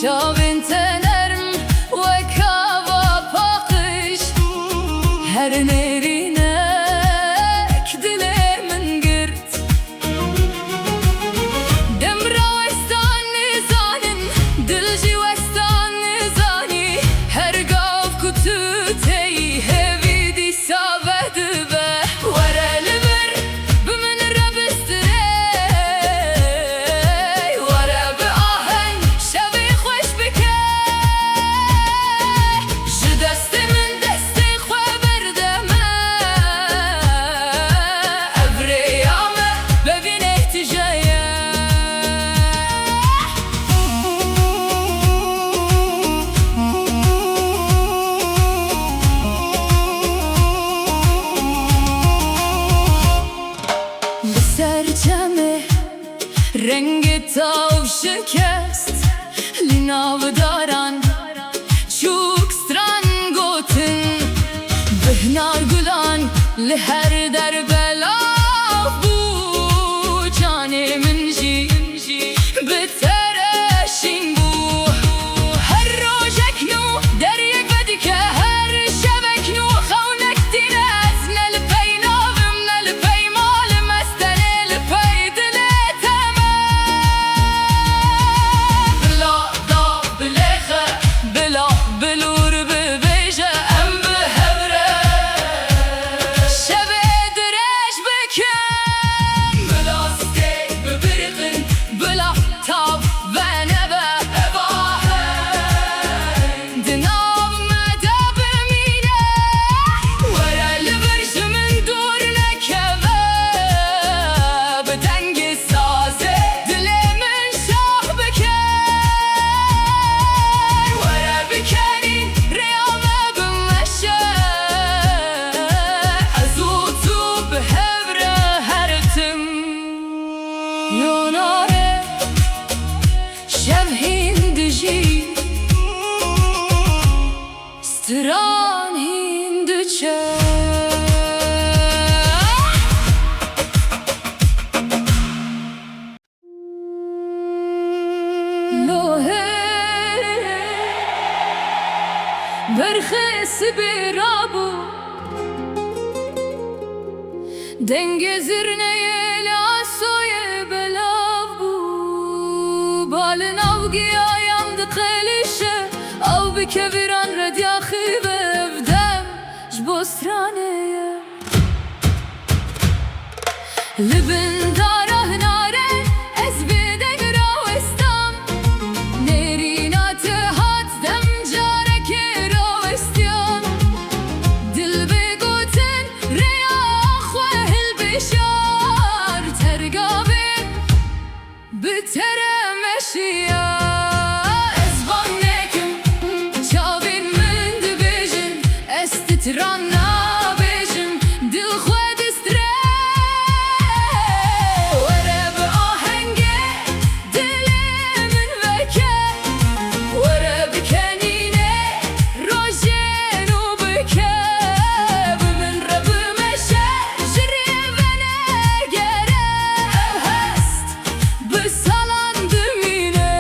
Çavên tenerm ve kava pakış her nerinek dile min girt Demra westan nizanin dil jî westan nizanî her gav ku tu teyî hevî dîsa vedibe Were li vir bi min re bistirey Were bi aheng şevê xweş bike Ji destê min destê xwe berdeme Ev rêya me bibîne tijeye Bi ser çemê rengê tav şikest Lî navdaran çûk stran gotin Bihnar gulan li her derbelav bû Canê min jî bi tereşîn bû Her rojek nû deryek vedike her şevek nû Xewnek tîne ez ne li pey navim ne li pey malim Ez tenê li pey dilê teme Bila da bilêxe bila bilûr bibêje em bi hev re Şevê dirêj bikin Bila stê bibiriqin bila tav venebe Ev aheng di nav me de bimîne Were li vir ji min dûr nekeve Bi dengê sazê dilê min şah bike Were bikenî rêya me bimeşe Ez û tu bi hev re her tim Yonare şev hîn dijî Stran hîn diçe Lohe berxe sibira bû Dengê zirneyê lasoyê belav bû Balin av giyayan diqelîşe Ew bi keviran re diaxive ev dem ji bo stranê ye Li bin dara hinare ez bê dengra westam Nêrîna te hat dem carekê ra westiyan Dil bê gotin rêya xwe hilbêşar Tergavê bi tere meşiya Ez van nekim çavên min dibêjin Ez titran nabêjim dil xwe distre Were bi ahengê dilê min veke Were bikenîne rojên û bike Bi min re bimeşe ji rê venegere Ev hest bi salan dimîne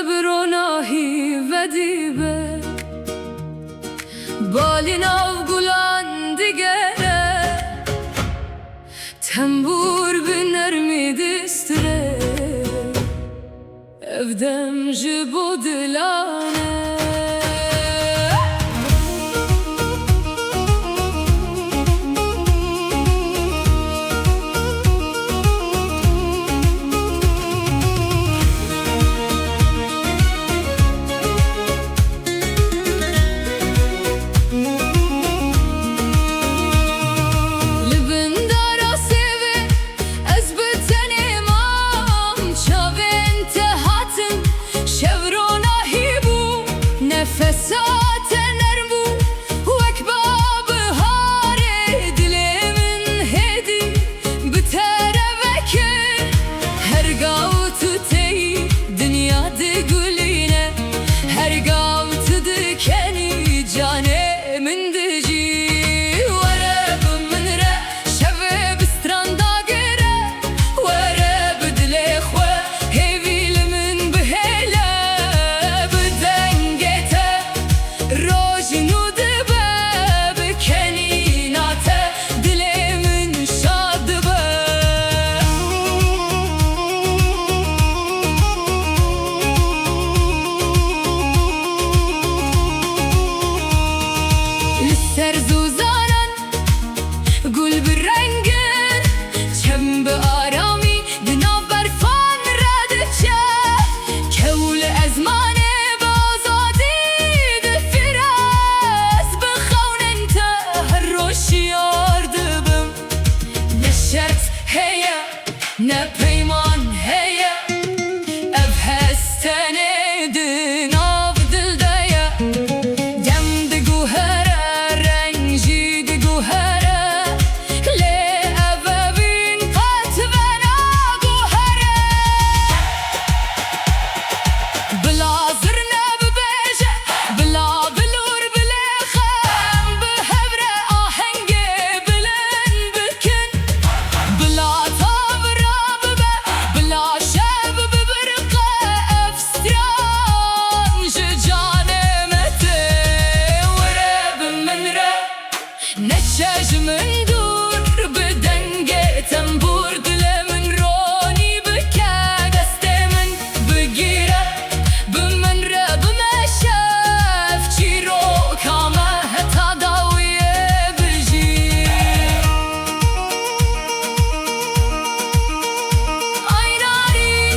بروناهی و دیبه بالین av gulan digere Tembur biner mi distre Evdem ji bo dilane Fesat nerbu wek babhare dilemin hedi bitere veke her gav tu tey dünya de guline her gav tu dikeni canemin dici wara bminre şeve bistranda gere wara bidle khwa hevilimin behela Rojnu dibe bekeninate dilemin şad be Lisser zuzanan gul birrengin çem be arami dinaber fan radçe kevul ezmane Ne peyman heye ev hestenedin av dildeye Dem de guhere rengi de guhere Le evevin katvena guhere Bila zirne bibeje bila bilur bilekhem Bihevre ahenge bilen bikin Bila Neşejmin dur bedenge tembur dilemin roni bike destemin bigire bimin re bimeşef çiro kame heta dawiye bilji Aynari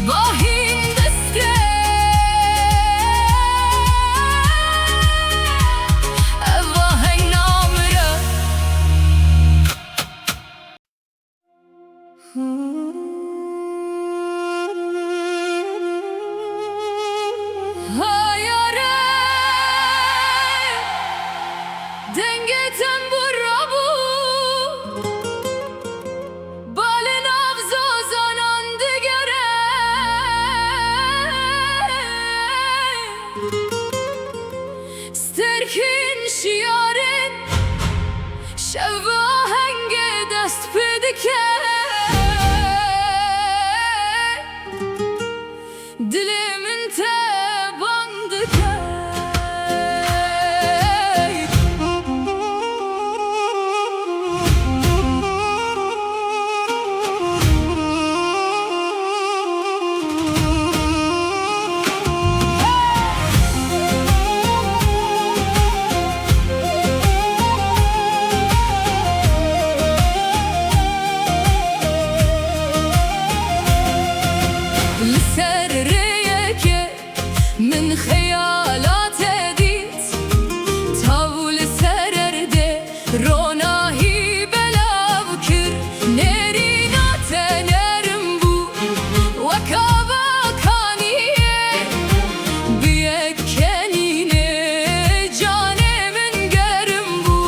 bahin deste Hayare denge tembura bu balin avzozanan digere sterkin şiyarin şevva henge dest pedike Dilimin tebandı kay من خیالات دیت تاول سررده روناهی بلاو کر نرینات نرم بو وکابا کانیه بیک کنینه جان من گرم بو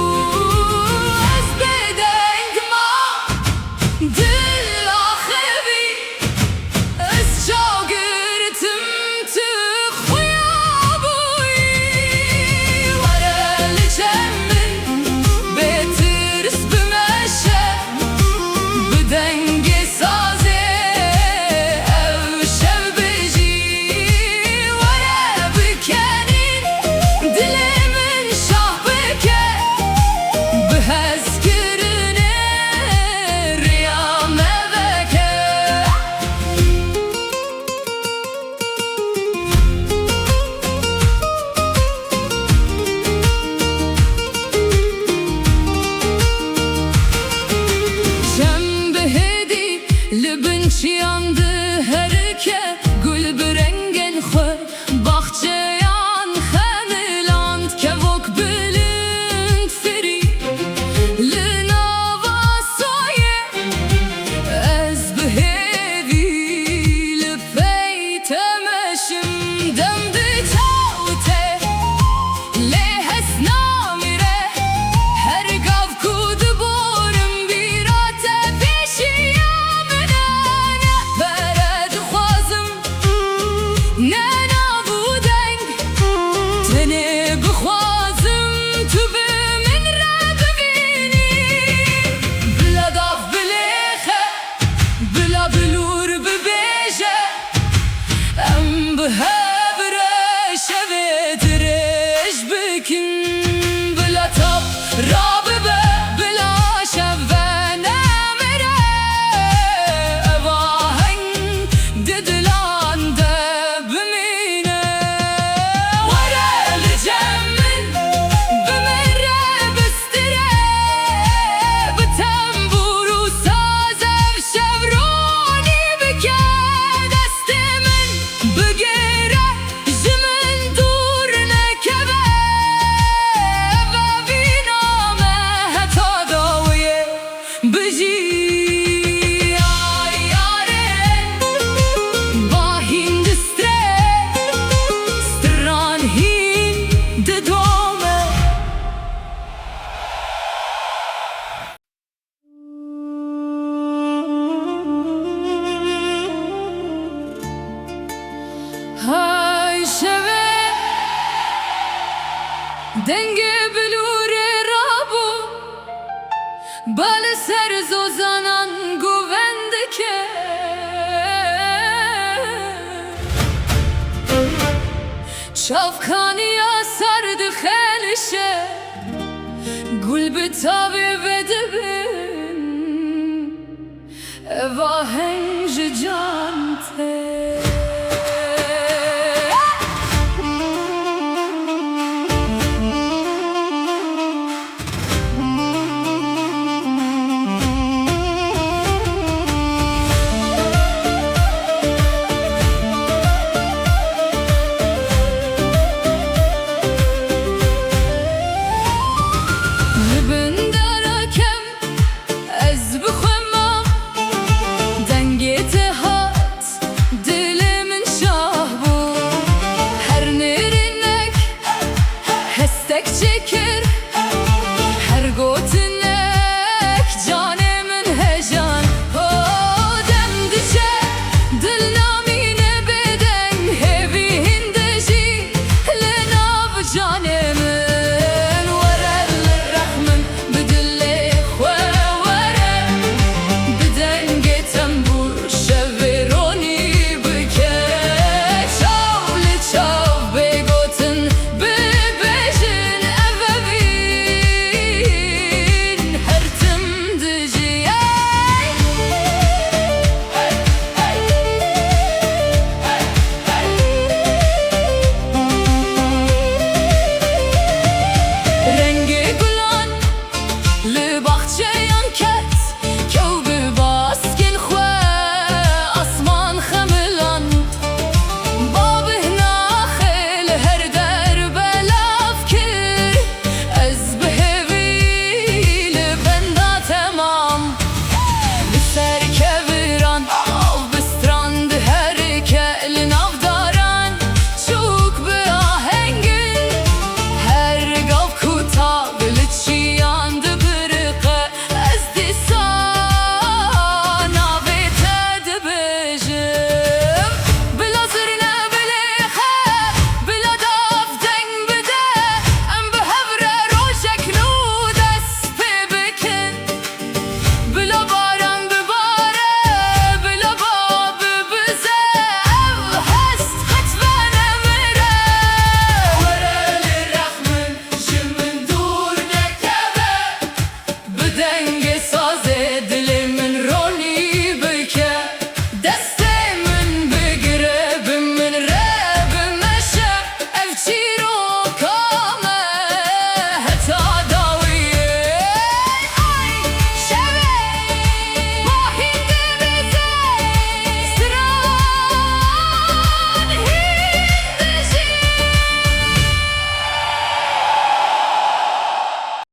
از بدنگ ما دل آخوی از جاگرتم تو خویا نه نابودنگ تنه بخوازم تو به من را ببینی بلا داف بلیخه بلا بلور ببیجه ام به هبره شوه درش بکن بلا تاب را ببه بلا شوه نمره اواهنگ ددلان ده بمینه وره لجمن بمره بستره بتنبور و سازم شورونی بکه دست من بگیره جمن دور نکبه و بینامه حتی داویه بجی آیاره با هین دستره ستران هین ددومه های شوه دنگ بلور رابو بال سر زوزانان گوونده که چافکانی سرد خیلشه گل به تابه بده بین اواهنج جانته